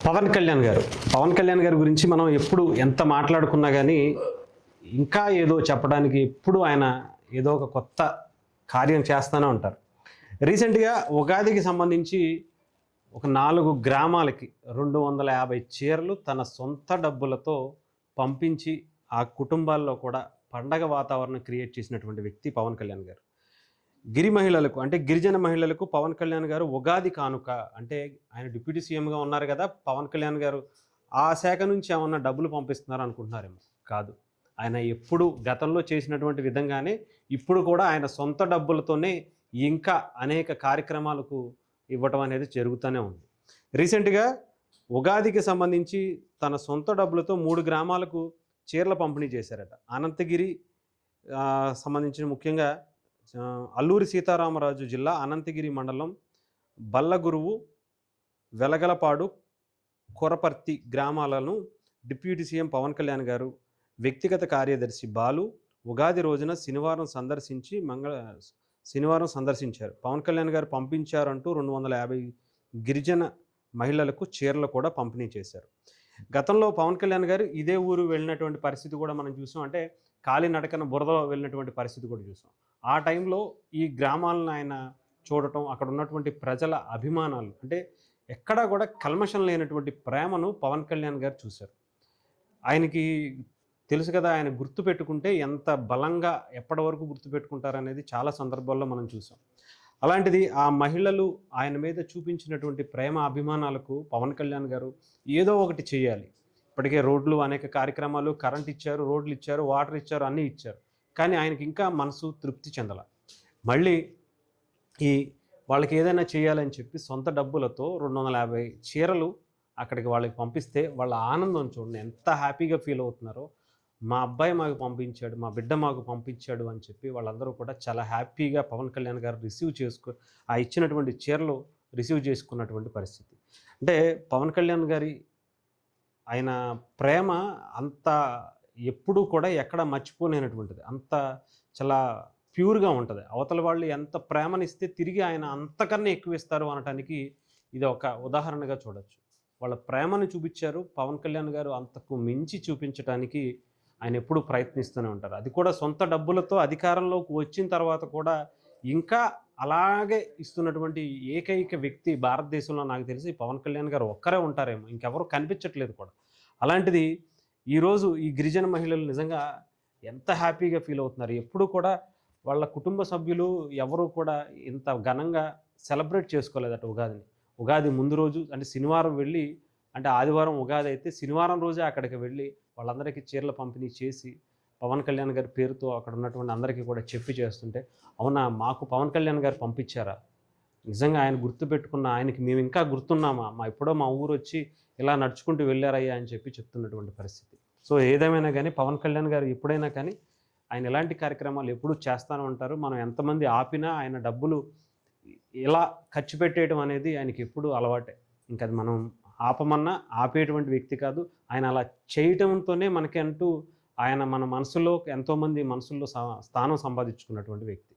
పవన్ కళ్యాణ్ గారి గురించి మనం ఎప్పుడు ఎంత మాట్లాడుకున్నా కానీ ఇంకా ఏదో చెప్పడానికి ఎప్పుడు ఆయన ఏదో ఒక కొత్త కార్యం చేస్తూనే ఉంటారు. రీసెంట్గా ఉగాదికి సంబంధించి ఒక 4 గ్రామాలకి 250 చీరలు తన సొంత డబ్బులతో పంపించి ఆ కుటుంబాల్లో కూడా పండగ వాతావరణం క్రియేట్ చేసినటువంటి వ్యక్తి పవన్ కళ్యాణ్ గారు. గిరి మహిళలకు అంటే గిరిజన మహిళలకు పవన్ కళ్యాణ్ గారు ఉగాది కానుక అంటే ఆయన డిప్యూటీ సీఎంగా ఉన్నారు కదా పవన్ కళ్యాణ్ గారు, ఆ శాఖ నుంచి ఏమన్నా డబ్బులు పంపిస్తున్నారు అనుకుంటున్నారేమో. కాదు, ఆయన ఎప్పుడు గతంలో చేసినటువంటి విధంగానే ఇప్పుడు కూడా ఆయన సొంత డబ్బులతోనే ఇంకా అనేక కార్యక్రమాలకు ఇవ్వటం అనేది జరుగుతూనే ఉంది. రీసెంట్గా ఉగాదికి సంబంధించి తన సొంత డబ్బులతో 3 గ్రామాలకు చీరల పంపిణీ చేశారట. అనంతగిరి సంబంధించిన ముఖ్యంగా అల్లూరి సీతారామరాజు జిల్లా అనంతగిరి మండలం బల్లగురువు, వెలగలపాడు, కొరపర్తి గ్రామాలను డిప్యూటీ సీఎం పవన్ కళ్యాణ్ గారు వ్యక్తిగత కార్యదర్శి బాలు ఉగాది రోజున శనివారం సందర్శించారు. పవన్ కళ్యాణ్ గారు పంపించారంటూ 250 గిరిజన మహిళలకు చీరలు కూడా పంపిణీ చేశారు. గతంలో పవన్ కళ్యాణ్ గారు ఇదే ఊరు వెళ్ళినటువంటి పరిస్థితి కూడా మనం చూసాం. అంటే కాలినడకన బురదలో వెళ్ళినటువంటి పరిస్థితి కూడా చూసాం. ఆ టైంలో ఈ గ్రామాలను ఆయన చూడటం, అక్కడ ఉన్నటువంటి ప్రజల అభిమానాలు, అంటే ఎక్కడా కూడా కల్మషం లేనటువంటి ప్రేమను పవన్ కళ్యాణ్ గారు చూశారు. ఆయనకి తెలుసు కదా, ఆయన గుర్తుపెట్టుకుంటే ఎంత బలంగా ఎప్పటి వరకు గుర్తుపెట్టుకుంటారనేది చాలా సందర్భాల్లో మనం చూసాం. అలాంటిది ఆ మహిళలు ఆయన మీద చూపించినటువంటి ప్రేమ అభిమానాలకు పవన్ కళ్యాణ్ గారు ఏదో ఒకటి చేయాలి. ఇప్పటికే రోడ్లు, అనేక కార్యక్రమాలు, కరెంట్ ఇచ్చారు, రోడ్లు ఇచ్చారు, వాటర్ ఇచ్చారు, అన్నీ ఇచ్చారు. కానీ ఆయనకి ఇంకా మనసు తృప్తి చెందల. మళ్ళీ ఈ వాళ్ళకి ఏదైనా చేయాలని చెప్పి సొంత డబ్బులతో 250 చీరలు అక్కడికి వాళ్ళకి పంపిస్తే వాళ్ళ ఆనందం చూడండి, ఎంత హ్యాపీగా ఫీల్ అవుతున్నారో. మా అబ్బాయి మాకు పంపించాడు, మా బిడ్డ మాకు పంపించాడు అని చెప్పి వాళ్ళందరూ కూడా చాలా హ్యాపీగా పవన్ కళ్యాణ్ గారు ఆ ఇచ్చినటువంటి చీరలు రిసీవ్ చేసుకున్నటువంటి పరిస్థితి. అంటే పవన్ కళ్యాణ్ గారి ఆయన ప్రేమ అంత ఎప్పుడూ కూడా ఎక్కడ మర్చిపోలేనటువంటిది, అంత చాలా ప్యూర్గా ఉంటుంది. అవతల వాళ్ళు ఎంత ప్రేమనిస్తే తిరిగి ఆయన అంతకన్నా ఎక్కువ ఇస్తారు అనటానికి ఇది ఒక ఉదాహరణగా చూడొచ్చు. వాళ్ళ ప్రేమను చూపించారు. పవన్ కళ్యాణ్ గారు అంతకు మించి చూపించడానికి ఆయన ఎప్పుడూ ప్రయత్నిస్తూనే ఉంటారు. అది కూడా సొంత డబ్బులతో అధికారంలోకి వచ్చిన తర్వాత కూడా ఇంకా అలాగే ఇస్తున్నటువంటి ఏకైక వ్యక్తి భారతదేశంలో నాకు తెలిసి పవన్ కళ్యాణ్ గారు ఒక్కరే ఉంటారేమో, ఇంకెవరూ కనిపించట్లేదు కూడా. అలాంటిది ఈరోజు ఈ గిరిజన మహిళలు నిజంగా ఎంత హ్యాపీగా ఫీల్ అవుతున్నారు. ఎప్పుడు కూడా వాళ్ళ కుటుంబ సభ్యులు ఎవరు కూడా ఇంత ఘనంగా సెలబ్రేట్ చేసుకోలేదట ఉగాదిని. ఉగాది ముందు రోజు అంటే శనివారం వెళ్ళి, అంటే ఆదివారం ఉగాది అయితే శనివారం రోజే అక్కడికి వెళ్ళి వాళ్ళందరికీ చీరల పంపిణీ చేసి పవన్ కళ్యాణ్ గారి పేరుతో అక్కడ ఉన్నటువంటి అందరికీ కూడా చెప్పి చేస్తుంటే, అవునా మాకు పవన్ కళ్యాణ్ గారు పంపించారా, నిజంగా ఆయన గుర్తుపెట్టుకున్న ఆయనకి మేము ఇంకా గుర్తున్నామా, ఎప్పుడో మా ఊరు వచ్చి ఇలా నడుచుకుంటూ వెళ్ళారయ్యా అని చెప్పి చెప్తున్నటువంటి పరిస్థితి. సో ఏదేమైనా కానీ పవన్ కళ్యాణ్ గారు ఎప్పుడైనా కానీ ఆయన ఎలాంటి కార్యక్రమాలు ఎప్పుడూ చేస్తూనే ఉంటారు. మనం ఎంతమంది ఆపినా ఆయన డబ్బులు ఇలా ఖర్చు పెట్టేయడం అనేది ఆయనకి ఎప్పుడూ అలవాటే. ఇంకా అది మనం ఆపమన్నా ఆపేటువంటి వ్యక్తి కాదు. ఆయన అలా చేయటంతోనే మనకి అంటూ ఆయన మన మనసులో ఎంతోమంది మనసుల్లో స్థానం సంపాదించుకున్నటువంటి వ్యక్తి.